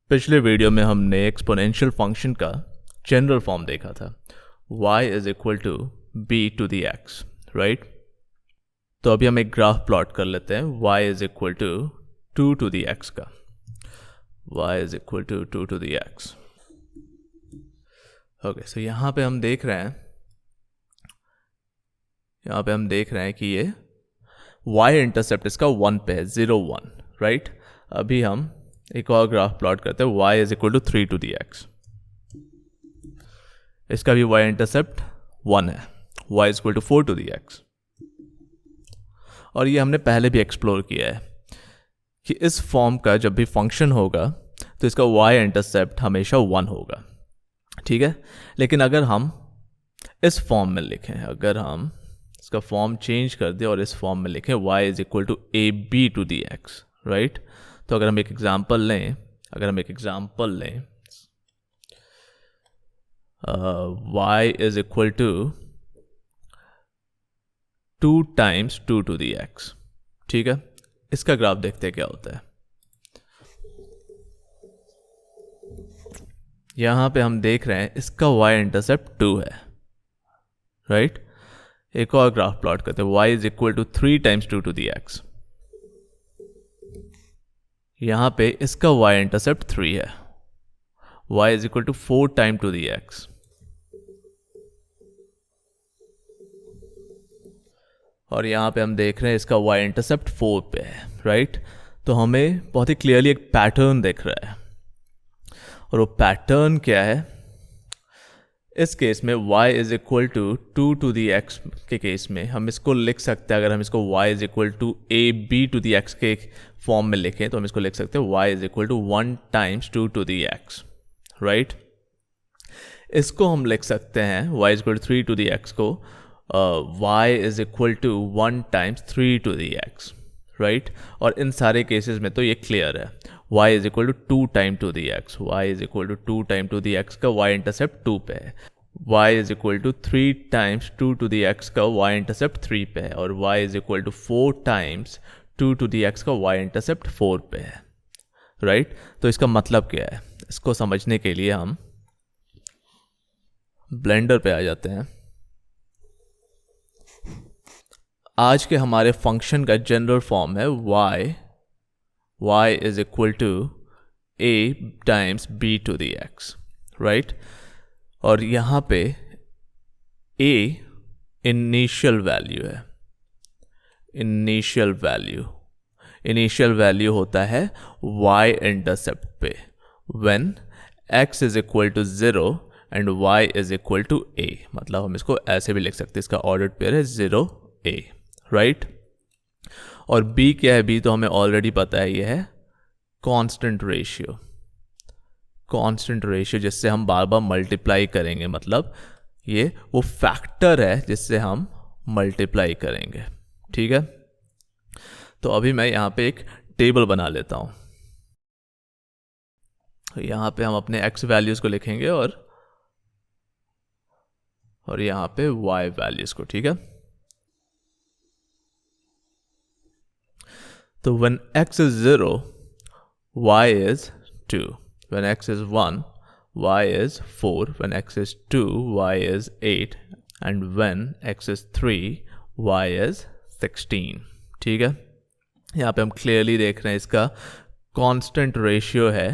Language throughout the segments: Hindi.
पिछले वीडियो में हमने एक्सपोनेंशियल फंक्शन का जनरल फॉर्म देखा था y is equal to b to the x, right. तो अभी हम एक ग्राफ प्लॉट कर लेते हैं y is equal to 2 to the x का। y is equal to 2 to the x. Okay, so यहाँ पे हम देख रहे हैं कि ये y इंटरसेप्ट इसका 1 पे है, 0 1, राइट। अभी हम एक और ग्राफ प्लॉट करते हैं y is equal to 3 to the x. इसका भी y इंटरसेप्ट 1 है, y is equal to 4 to the x. और ये हमने पहले भी एक्सप्लोर किया है कि इस फॉर्म का जब भी फंक्शन होगा तो इसका y इंटरसेप्ट हमेशा 1 होगा, ठीक है। लेकिन अगर हम इस फॉर्म में लिखें, अगर हम इसका फॉर्म चेंज कर दें और इस फॉर्म में लिखें y is equal to a b to the x, right. तो अगर हम एक एग्जांपल लें, y is equal to 2 times 2 to the x, ठीक है। इसका ग्राफ देखते हैं क्या होता है। यहां पे हम देख रहे हैं इसका y इंटरसेप्ट 2 है, राइट। एक और ग्राफ प्लॉट करते हैं y is equal to 3 times 2 to the x. यहां पे इसका y इंटरसेप्ट 3 है, y is equal to 4 time to the x. और यहां पे हम देख रहे हैं इसका y इंटरसेप्ट 4 पे है, राइट। तो हमें बहुत ही क्लियरली एक पैटर्न दिख रहा है, और वो पैटर्न क्या है, इस केस में y is equal to 2 to the x के केस में हम इसको लिख सकते हैं, अगर हम इसको y is equal to a b to the x के फॉर्म में लिखें तो हम इसको लिख सकते हैं y is equal to 1 times 2 to the x, right. इसको हम लिख सकते हैं y is equal to 3 to the x को y is equal to 1 times 3 to the x, right. और इन सारे केसेस में तो ये क्लियर है, y is equal to 2 time to the x, y is equal to 2 time to the x का y इंटरसेप्ट 2 पे है, y is equal to 3 times 2 to the x का y इंटरसेप्ट 3 पे है, और y is equal to 4 times 2 to the x का y इंटरसेप्ट 4 पे है, राइट। तो इसका मतलब क्या है, इसको समझने के लिए हम ब्लेंडर पे आ जाते हैं। आज के हमारे फंक्शन का जनरल फॉर्म है y is equal to a times b to the x, right. और यहाँ पे a इनिशियल वैल्यू है, इनिशियल वैल्यू होता है y इंटरसेप्ट पे when x is equal to 0 and y is equal to a। मतलब हम इसको ऐसे भी लिख सकते हैं, इसका ऑर्डर्ड पेयर है 0 a, राइट। और b क्या है, b तो हमें ऑलरेडी पता है, ये है कांस्टेंट रेशियो जिससे हम बार बार मल्टीप्लाई करेंगे, मतलब ये वो फैक्टर है जिससे हम मल्टीप्लाई करेंगे, ठीक है। तो अभी मैं यहाँ पे एक टेबल बना लेता हूँ। यहाँ पे हम अपने x वैल्यूज को लिखेंगे और यहाँ पे y वैल्यूज को, ठीक है। तो when x is 0, y is 2. When x is 1, y is 4. When x is 2, y is 8. And when x is 3, y is 16. ठीक है। यहाँ पे हम क्लियरली देख रहे हैं इसका कांस्टेंट रेशियो है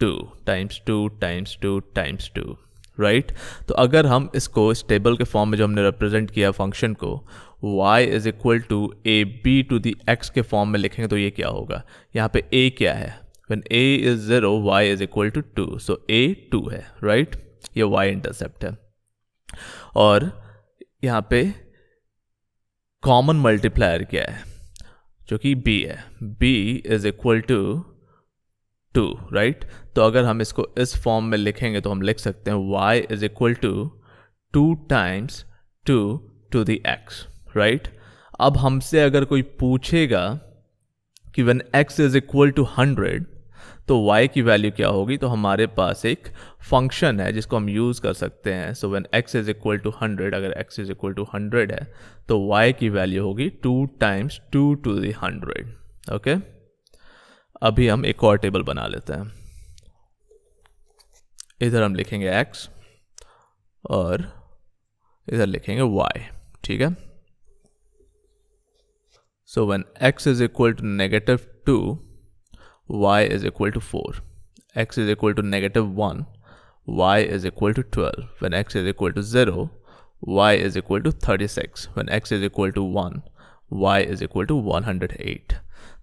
2 टाइम्स 2 टाइम्स 2 टाइम्स 2, राइट। तो अगर हम इसको इस टेबल के फॉर्म में जो हमने रिप्रेजेंट किया फंक्शन को y is equal to a b to the x के फॉर्म में लिखेंगे तो ये क्या होगा, यहाँ पे a क्या है, when a is 0 y is equal to 2, so a 2 है, राइट। ये y इंटरसेप्ट है। और यहाँ पे कॉमन मल्टीप्लायर क्या है, जो कि b है, b is equal to 2, right. तो अगर हम इसको इस फॉर्म में लिखेंगे तो हम लिख सकते हैं y is equal to 2 times 2 to the x, right. अब हमसे अगर कोई पूछेगा कि when x is equal to 100 तो y की वैल्यू क्या होगी, तो हमारे पास एक फंक्शन है जिसको हम यूज़ कर सकते हैं। So when x is equal to 100, अगर x इज इक्वल टू 100 है तो y की वैल्यू होगी 2 टाइम्स 2 टू दी 100, ओके। अभी हम एक और टेबल बना लेते हैं। इधर हम लिखेंगे x और इधर लिखेंगे y, ठीक है। So when x is equal to -2, y is equal to 4, x is equal to -1, y is equal to 12. When x is equal to 0, y is equal to 36. When x is equal to 1, y is equal to 108.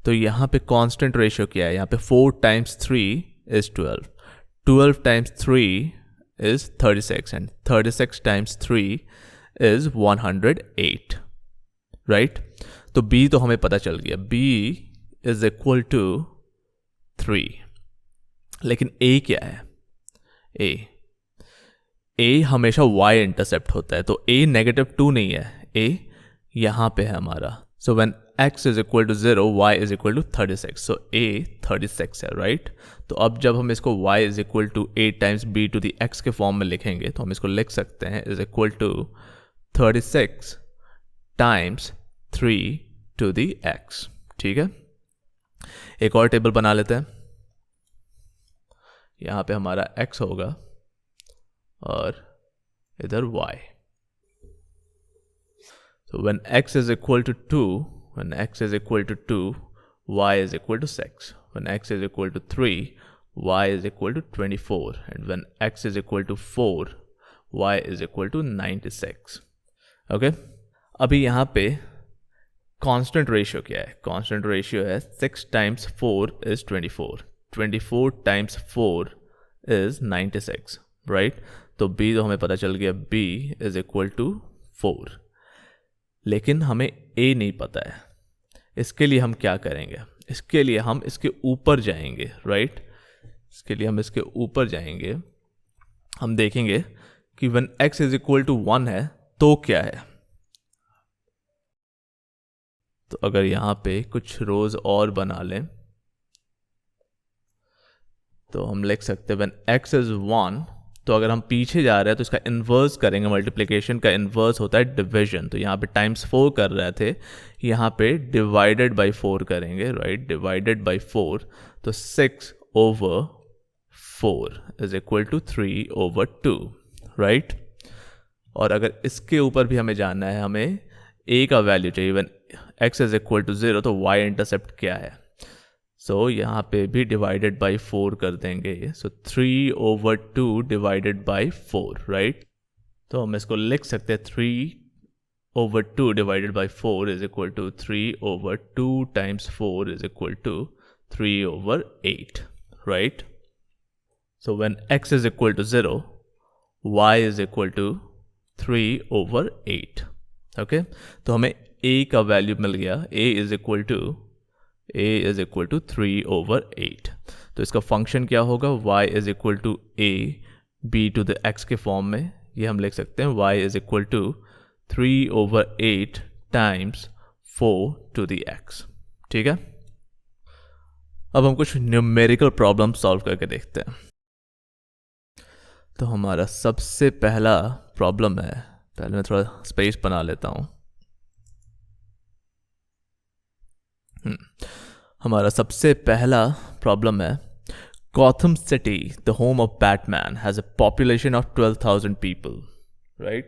तो यहाँ पे constant ratio क्या है? यहाँ पे 4 times 3 is 12. 12 times 3 is 36 and 36 times 3 is 108. Right? तो b तो हमें पता चल गया. b is equal to 3. लेकिन a क्या है? a हमेशा y इंटरसेप्ट होता है, तो a -2 नहीं है, a यहाँ पे है हमारा. So when x is equal to 0, y is equal to 36, so a 36 है, राइट. तो अब जब हम इसको y is equal to a times b to the x के फॉर्म में लिखेंगे तो हम इसको लिख सकते हैं is equal to 36 times 3 to the x, ठीक है. एक और टेबल बना लेते हैं. यहाँ पे हमारा x होगा और इधर y. So when x is equal to 2, when x is equal to 2, y is equal to 6. When x is equal to 3, y is equal to 24. And when x is equal to 4, y is equal to 96. Okay? अभी यहाँ पे constant ratio क्या है? Constant ratio है 6 times 4 is 24. 24 times 4 is 96, right? तो b तो हमें पता चल गया, b is equal to 4. लेकिन हमें a नहीं पता है. इसके लिए हम क्या करेंगे? इसके लिए हम इसके ऊपर जाएंगे, right? इसके लिए हम इसके ऊपर जाएंगे. हम देखेंगे कि when x is equal to 1 है तो क्या है. तो अगर यहाँ पे कुछ रोज और बना लें तो हम लिख सकते हैं when x is 1. तो अगर हम पीछे जा रहे हैं तो इसका इन्वर्स करेंगे. मल्टीप्लिकेशन का इन्वर्स होता है डिवीजन. तो यहाँ पे टाइम्स 4 कर रहे थे, यहाँ पे डिवाइडेड बाई 4 करेंगे, राइट. डिवाइडेड बाई 4, तो 6 over 4 is equal to 3 over 2, right. और अगर इसके ऊपर भी हमें जानना है, हमें a का वैल्यू चाहिए. when x is equal to 0 तो y इंटरसेप्ट क्या है. सो यहाँ पे भी डिवाइडेड बाई 4 कर देंगे. So 3 over 2 divided by 4, right. तो हम इसको लिख सकते हैं 3 over 2 divided by 4 is equal to 3 over 2 times 4 is equal to 3 over 8, right. So when x is equal to 0, y is equal to 3 over 8. Okay, तो हमें a का वैल्यू मिल गया. a is equal to 3 over 8. तो इसका फंक्शन क्या होगा? y is equal to a b to the x के फॉर्म में. ये हम लिख सकते हैं y is equal to 3 over 8 times 4 to the x, ठीक है. अब हम कुछ न्यूमेरिकल प्रॉब्लम सॉल्व करके देखते हैं. तो हमारा सबसे पहला प्रॉब्लम है, पहले मैं थोड़ा स्पेस बना लेता हूँ. हमारा सबसे पहला प्रॉब्लम है, Gotham City, the home of Batman, has a population of 12,000 people, right?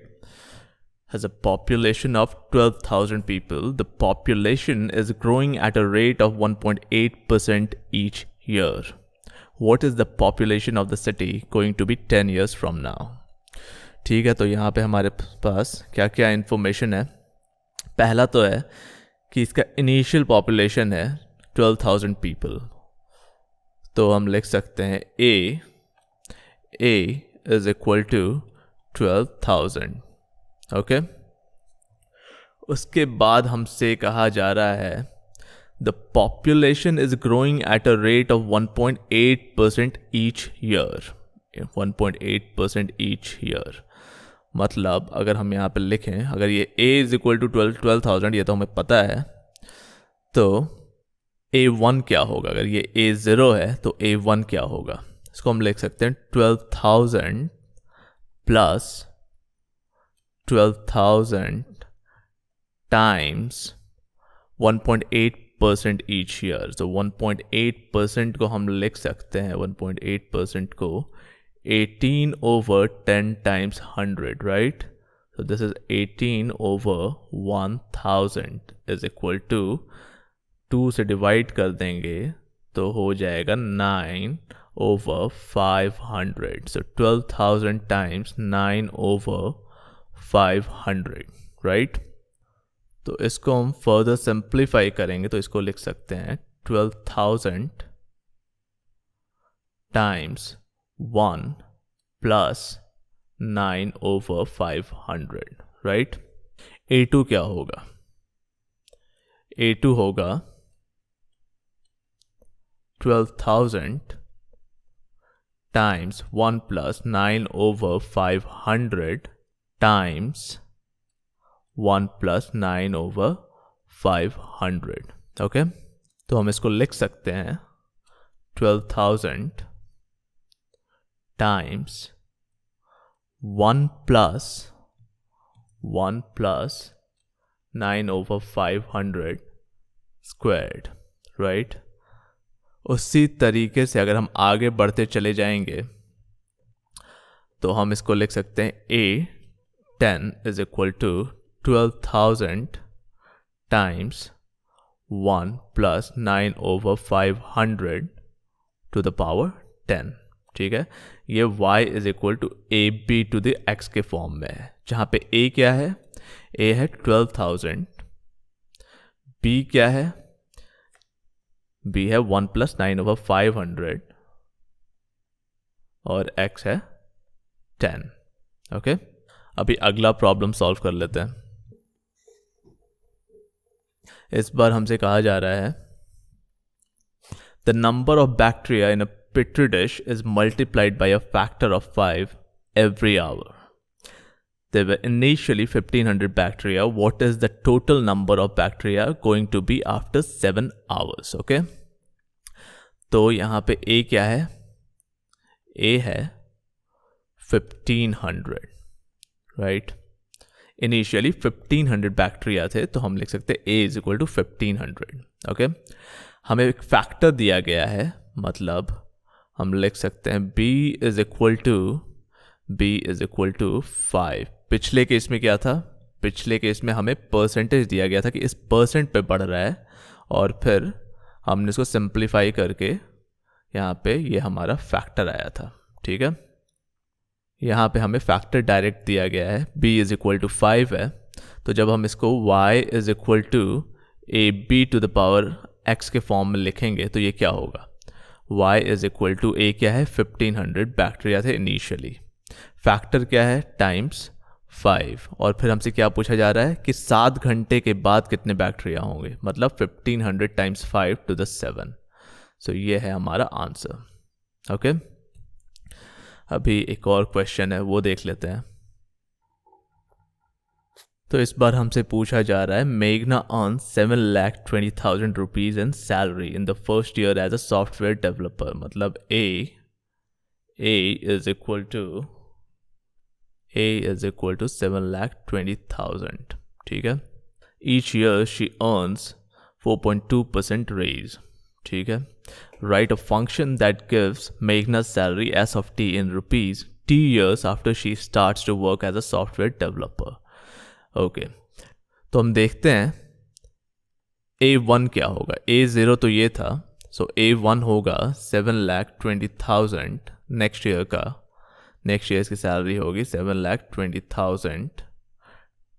Has a population of 12,000 people. The population is growing at a rate of 1.8% each year. What is the population of the city going to be 10 years from now? ठीक है, तो यहाँ पे हमारे पास क्या क्या इन्फॉर्मेशन है. पहला तो है कि इसका इनिशियल पॉपुलेशन है 12,000 पीपल. तो हम लिख सकते हैं a is equal to 12,000. Okay, उसके बाद हमसे कहा जा रहा है the population is growing at a rate of 1.8% each year. 1.8% each year मतलब अगर हम यहाँ पे लिखें, अगर ये a इज इक्वल टू 12,000, ये तो हमें पता है, तो a1 क्या होगा. अगर ये a0 है तो a1 क्या होगा. इसको हम लिख सकते हैं 12,000 प्लस 12,000 टाइम्स 1.8% ईच ईयर. तो 1.8% को हम लिख सकते हैं, 1.8% को 18 over 10 times 100, right? So this is 18 over 1000 is equal to 2 से डिवाइड कर देंगे तो हो जाएगा 9 over 500. So 12,000 times 9 over 500, right? तो इसको हम फर्दर सिंप्लीफाई करेंगे तो इसको लिख सकते हैं 12,000 times 1 plus 9 over 500, right? A2 क्या होगा? A2 होगा 12,000 times 1 plus 9 over 500 times 1 plus 9 over 500. Okay? तो हम इसको लिख सकते हैं 12,000 times 1 plus 9 over 500 squared, right? उसी तरीके से अगर हम आगे बढ़ते चले जाएंगे तो हम इसको लिख सकते हैं A10 is equal to 12,000 times 1 plus 9 over 500 to the power 10. ठीक है, ये y is equal to AB to the x के फॉर्म में है, जहाँ पे A क्या है? A है 12,000, B क्या है? B है 1 plus 9 over 500 और x है 10. ओके, अभी अगला प्रॉब्लम सॉल्व कर लेते हैं. इस बार हमसे कहा जा रहा है the number of bacteria in a petri dish is multiplied by a factor of 5 every hour. There were initially 1500 bacteria. What is the total number of bacteria going to be after 7 hours? Okay? तो यहाँ पे A क्या है? A है 1500, right? Initially 1500 bacteria थे, तो हम लिख सकते हैं A is equal to 1500. Okay? हमें एक फैक्टर दिया गया है, मतलब हम लिख सकते हैं B is equal to 5. पिछले केस में क्या था? पिछले केस में हमें परसेंटेज दिया गया था कि इस परसेंट पे बढ़ रहा है, और फिर हमने इसको सिंप्लीफाई करके यहाँ पे ये हमारा फैक्टर आया था. ठीक है, यहाँ पे हमें फैक्टर डायरेक्ट दिया गया है, B is equal to 5 है. तो जब हम इसको y is equal to AB to the power x के फॉर्म में लिखेंगे तो ये क्या होगा? y is equal to A क्या है? 1500 बैक्टीरिया थे इनिशियली, फैक्टर क्या है? टाइम्स 5, और फिर हमसे क्या पूछा जा रहा है कि 7 घंटे के बाद कितने बैक्टीरिया होंगे, मतलब 1500 टाइम्स 5 to the 7. सो ये है हमारा आंसर. ओके, अभी एक और क्वेश्चन है, वो देख लेते हैं. तो इस बार हमसे पूछा जा रहा है मेघना earn 7,20,000 rupees in salary in the first year as a software developer. मतलब A is equal to 7,20,000. ठीक है, each year she earns 4.2% raise. ठीक है, write a function that gives Meghna's salary as of T in rupees T years after she starts to work as a software developer. Okay, तो हम देखते हैं A1 क्या होगा. A0 तो ये था, सो A1 होगा 7,20,000 नेक्स्ट ईयर इसकी सैलरी होगी 7,20,000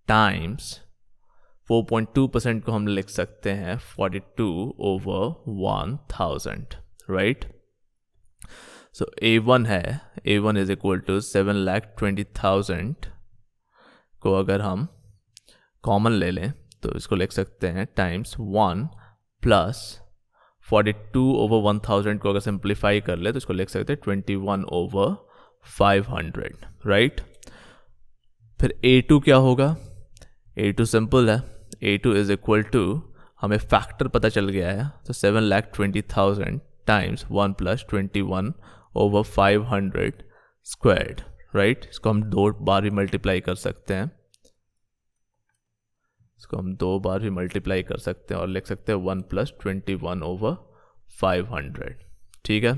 टाइम्स 4.2% को हम लिख सकते हैं 42 over 1000, राइट? सो A1 है, A1 is equal to 7,20,000 को अगर हम कॉमन ले लें तो इसको लिख सकते हैं टाइम्स 1 प्लस 42 over 1000 को अगर सिंप्लीफाई कर ले तो इसको लिख सकते हैं 21 over 500, राइट? फिर A2 क्या होगा? A2 सिंपल है, A2 इज इक्वल टू, हमें फैक्टर पता चल गया है, तो 7,20,000 times 1 plus 21 over 500 squared, right? इसको हम 2 बार भी मल्टीप्लाई कर सकते हैं, और लिख सकते हैं 1 प्लस 21 over 500. ठीक है,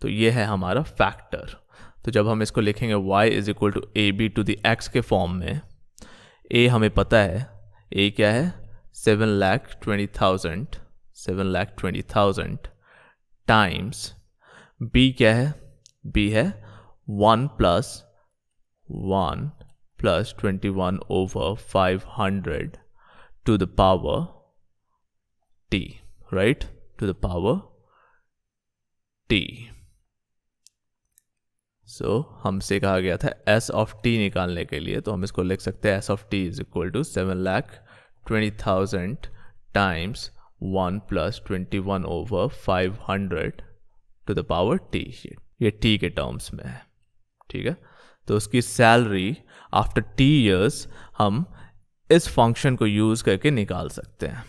तो ये है हमारा फैक्टर। तो जब हम इसको लिखेंगे y is equal to a b to the x के फॉर्म में, a हमें पता है, a क्या है 7,20,000 टाइम्स b क्या है, b है 1 plus 21 over 500 to the power t, right, to the power t. So हमसे कहा गया था s of t निकालने के लिए, तो हम इसको लिख सकते हैं s of t is equal to 7,20,000 times 1 plus 21 over 500 to the power t. ये t के टर्म्स में है, ठीक है। तो उसकी सैलरी आफ्टर t years हम इस फंक्शन को यूज़ करके निकाल सकते हैं।